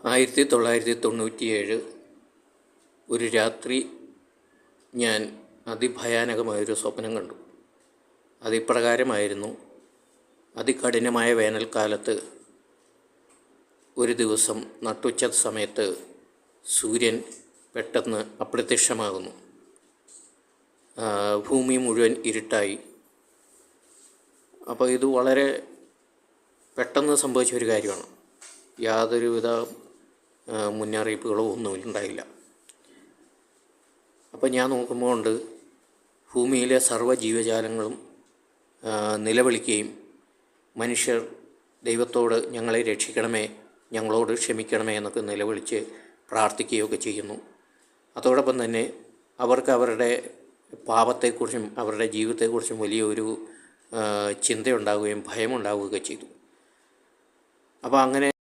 1997 ഒരു രാത്രി ഞാൻ അതിഭയാനകമായൊരു സ്വപ്നം കണ്ടു. അതിപ്രകാരമായിരുന്നു. അതികഠിനമായ വേനൽക്കാലത്ത് ഒരു ദിവസം നട്ടുച്ച സമയത്ത് സൂര്യൻ പെട്ടെന്ന് അപ്രത്യക്ഷമാകുന്നു. ഭൂമി മുഴുവൻ ഇരുട്ടായി. അപ്പോൾ ഇത് വളരെ പെട്ടെന്ന് സംഭവിച്ച ഒരു കാര്യമാണ്. യാതൊരുവിധ മുന്നറിയിപ്പുകളോ ഒന്നും ഉണ്ടായില്ല. അപ്പോൾ ഞാൻ നോക്കുമ്പോൾ ഉണ്ട് ഭൂമിയിലെ സർവ്വ ജീവജാലങ്ങളും നിലവിളിക്കുകയും മനുഷ്യർ ദൈവത്തോട് ഞങ്ങളെ രക്ഷിക്കണമേ, ഞങ്ങളോട് ക്ഷമിക്കണമേ എന്നൊക്കെ നിലവിളിച്ച് പ്രാർത്ഥിക്കുകയൊക്കെ ചെയ്യുന്നു. അതോടൊപ്പം തന്നെ അവർക്ക് അവരുടെ പാപത്തെക്കുറിച്ചും അവരുടെ ജീവിതത്തെക്കുറിച്ചും വലിയൊരു ചിന്തയുണ്ടാവുകയും ഭയമുണ്ടാവുകയൊക്കെ ചെയ്തു. അപ്പോൾ അങ്ങനെ